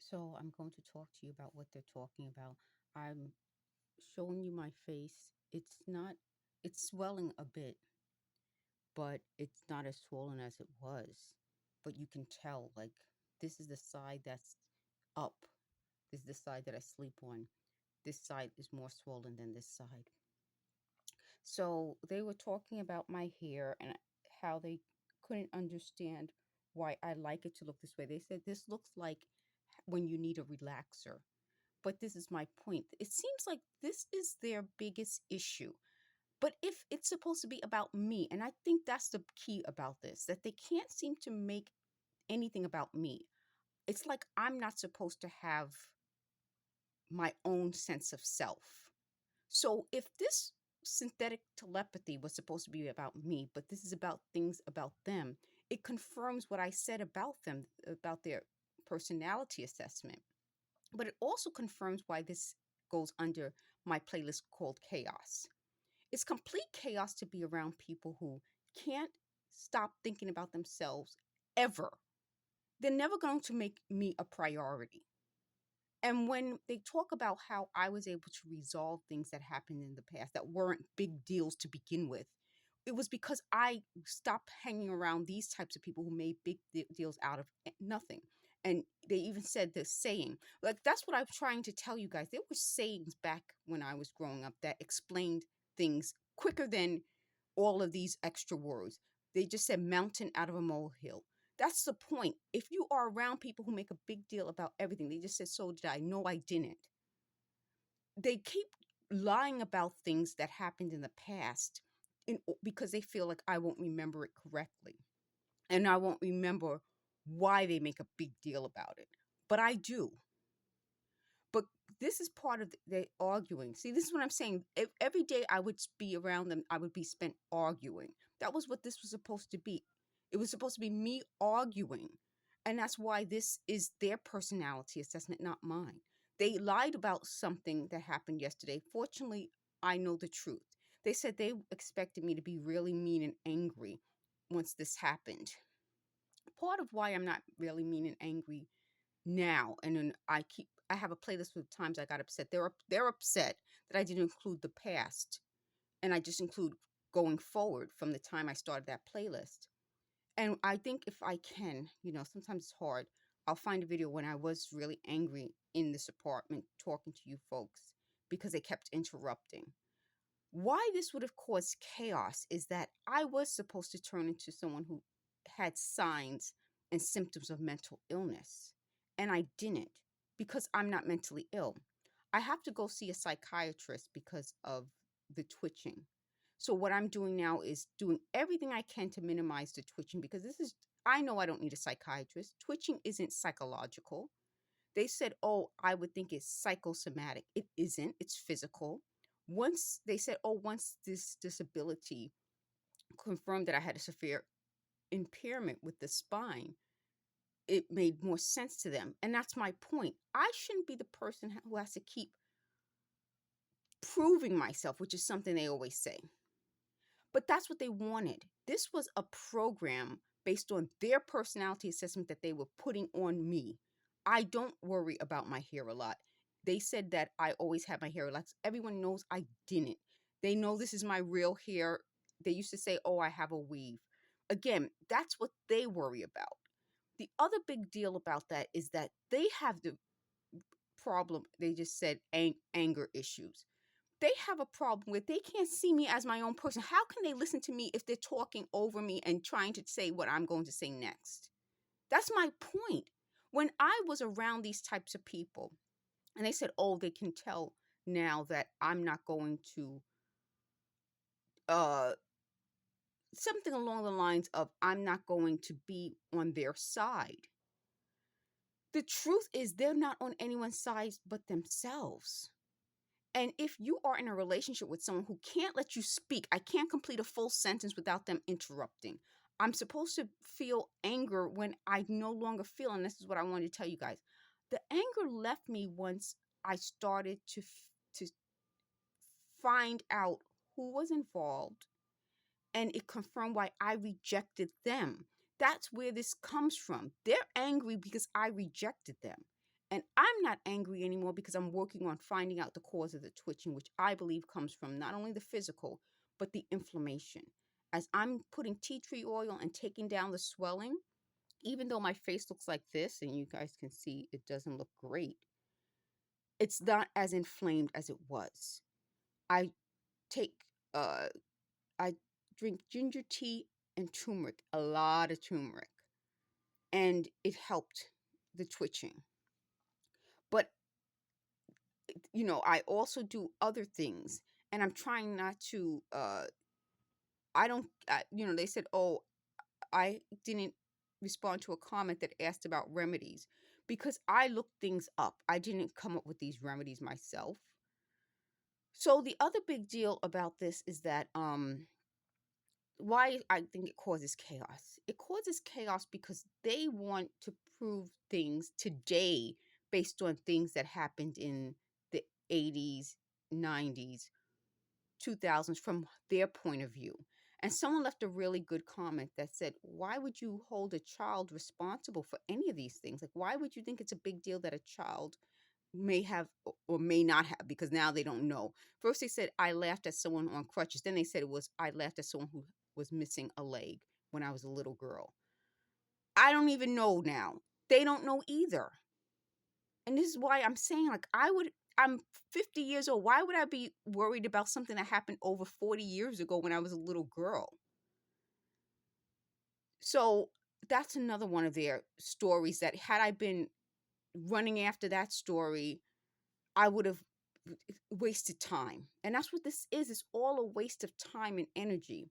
So I'm going to talk to you about what they're talking about. I'm showing you my face. It's not, it's swelling a bit, but it's not as swollen as it was. But you can tell, like, this is the side that's up. This is the side that I sleep on. This side is more swollen than this side. So they were talking about my hair and how they couldn't understand why I like it to look this way. They said this looks like when you need a relaxer. But this is my point. It seems like this is their biggest issue. But if it's supposed to be about me, and I think that's the key about this, that they can't seem to make anything about me. It's like I'm not supposed to have my own sense of self. So if this synthetic telepathy was supposed to be about me, but this is about things about them, it confirms what I said about them, about their personality assessment. But it also confirms why this goes under my playlist called Chaos. It's complete chaos to be around people who can't stop thinking about themselves ever. They're never going to make me a priority. And when they talk about how I was able to resolve things that happened in the past that weren't big deals to begin with, it was because I stopped hanging around these types of people who made big deals out of nothing. And they even said this saying, like, that's what I'm trying to tell you guys. There were sayings back when I was growing up that explained things quicker than all of these extra words. They just said mountain out of a molehill. That's the point. If you are around people who make a big deal about everything, they just said, so did I. No, I didn't. They keep lying about things that happened in the past because they feel like I won't remember it correctly. And I won't remember why they make a big deal about it. But I do. But this is part of the arguing. See, this is what I'm saying. Every day I would be around them, I would be spent arguing. That was what this was supposed to be. It was supposed to be me arguing. And that's why this is their personality assessment, not mine. They lied about something that happened yesterday. Fortunately, I know the truth. They said they expected me to be really mean and angry once this happened. Part of why I'm not really mean and angry now, and then I have a playlist with times I got upset. They're upset that I didn't include the past, and I just include going forward from the time I started that playlist. And I think if I can, sometimes it's hard. I'll find a video when I was really angry in this apartment talking to you folks because they kept interrupting. Why this would have caused chaos is that I was supposed to turn into someone who had signs and symptoms of mental illness, and I didn't because I'm not mentally ill. I have to go see a psychiatrist because of the twitching. So, what I'm doing now is doing everything I can to minimize the twitching because I know I don't need a psychiatrist. Twitching isn't psychological. They said, oh, I would think it's psychosomatic. It isn't, it's physical. Once they said, oh, once this disability confirmed that I had a severe impairment with the spine, it made more sense to them. And that's my point. I shouldn't be the person who has to keep proving myself, which is something they always say. But that's what they wanted. This was a program based on their personality assessment that they were putting on me. I don't worry about my hair a lot. They said that I always had my hair relaxed. Everyone knows I didn't. They know this is my real hair. They used to say, oh, I have a weave. Again, that's what they worry about. The other big deal about that is that they have the problem. They just said anger issues. They have a problem with they can't see me as my own person. How can they listen to me if they're talking over me and trying to say what I'm going to say next? That's my point. When I was around these types of people and they said, oh, they can tell now that I'm not going to uh something along the lines of I'm not going to be on their side. The truth is they're not on anyone's side but themselves. And if you are in a relationship with someone who can't let you speak, I can't complete a full sentence without them interrupting. I'm supposed to feel anger when I no longer feel, and this is what I wanted to tell you guys. The anger left me once I started to find out who was involved, and it confirmed why I rejected them. That's where this comes from. They're angry because I rejected them. And I'm not angry anymore because I'm working on finding out the cause of the twitching, which I believe comes from not only the physical, but the inflammation. As I'm putting tea tree oil and taking down the swelling, even though my face looks like this, and you guys can see it doesn't look great, it's not as inflamed as it was. I take, uh, I drink ginger tea and turmeric, a lot of turmeric, and it helped the twitching. But I also do other things, and I'm trying not to. I don't. They said, "Oh, I didn't respond to a comment that asked about remedies because I looked things up. I didn't come up with these remedies myself." So the other big deal about this is that why I think it causes chaos. It causes chaos because they want to prove things today based on things that happened in the 80s, 90s, 2000s from their point of view. And someone left a really good comment that said, "Why would you hold a child responsible for any of these things? Like, why would you think it's a big deal that a child may have or may not have?" Because now they don't know. First, they said, "I laughed at someone on crutches." Then they said it was, "I laughed at someone who was missing a leg when I was a little girl." I don't even know now. They don't know either. And this is why I'm saying, like, I'm 50 years old. Why would I be worried about something that happened over 40 years ago when I was a little girl? So that's another one of their stories that had I been running after that story, I would have wasted time. And that's what this is. It's all a waste of time and energy.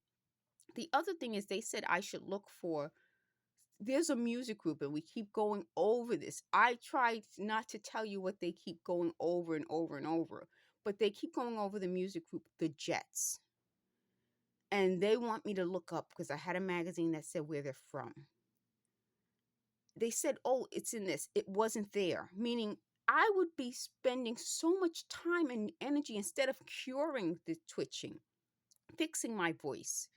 The other thing is they said I should look for, there's a music group and we keep going over this. I tried not to tell you what they keep going over and over and over, but they keep going over the music group, the Jets. And they want me to look up because I had a magazine that said where they're from. They said, "Oh, it's in this." It wasn't there, meaning I would be spending so much time and energy instead of curing the twitching, fixing my voice,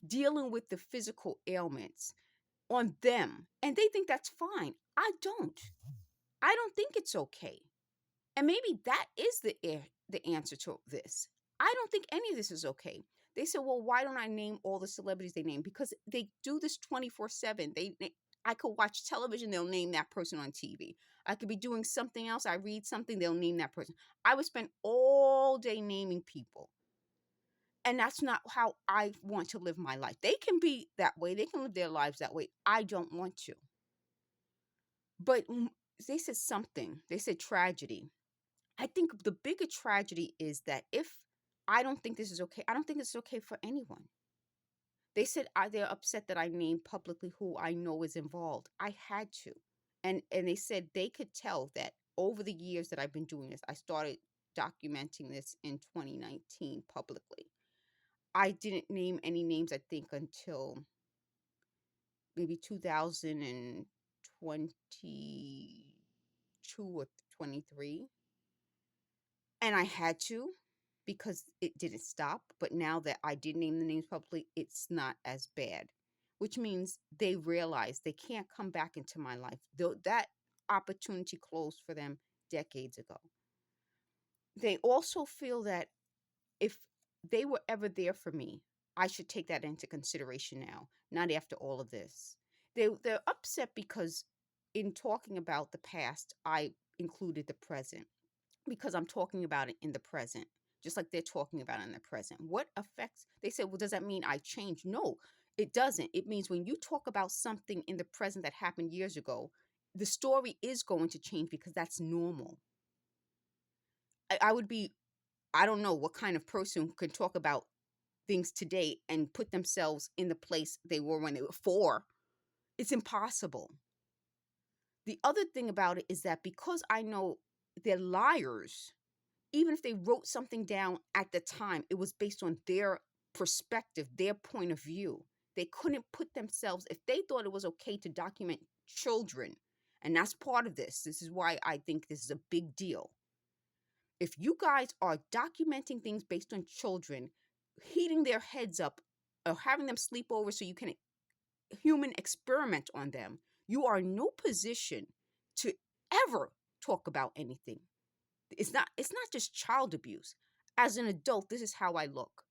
dealing with the physical ailments on them. And they think that's fine. I don't. I don't think it's okay. And maybe that is the answer to this. I don't think any of this is okay. They said, "Well, why don't I name all the celebrities they name?" Because they do this 24/7. I could watch television, they'll name that person on TV. I could be doing something else, I read something, they'll name that person. I would spend all day naming people. And that's not how I want to live my life. They can be that way, they can live their lives that way. I don't want to. But they said something. They said tragedy. I think the bigger tragedy is that if I don't think this is okay, I don't think it's okay for anyone. They said they're upset that I named publicly who I know is involved. I had to. And they said they could tell that over the years that I've been doing this, I started documenting this in 2019 publicly. I didn't name any names, I think, until maybe 2022 or 23. And I had to because it didn't stop. But now that I did name the names publicly, it's not as bad, which means they realize they can't come back into my life. Though that opportunity closed for them decades ago. They also feel that if they were ever there for me, I should take that into consideration now, not after all of this. They're upset because in talking about the past, I included the present because I'm talking about it in the present, just like they're talking about it in the present. What affects, they said, "Well, does that mean I changed?" No, it doesn't. It means when you talk about something in the present that happened years ago, the story is going to change because that's normal. I would be, I don't know what kind of person can talk about things today and put themselves in the place they were when they were 4. It's impossible. The other thing about it is that because I know they're liars, even if they wrote something down at the time, it was based on their perspective, their point of view. They couldn't put themselves, if they thought it was okay to document children, and that's part of this. This is why I think this is a big deal. If you guys are documenting things based on children, heating their heads up, or having them sleep over so you can human experiment on them, you are in no position to ever talk about anything. It's not just child abuse. As an adult, this is how I look.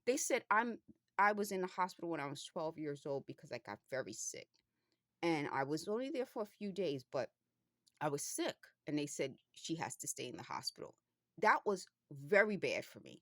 They said I was in the hospital when I was 12 years old because I got very sick. And I was only there for a few days, but I was sick and they said she has to stay in the hospital. That was very bad for me.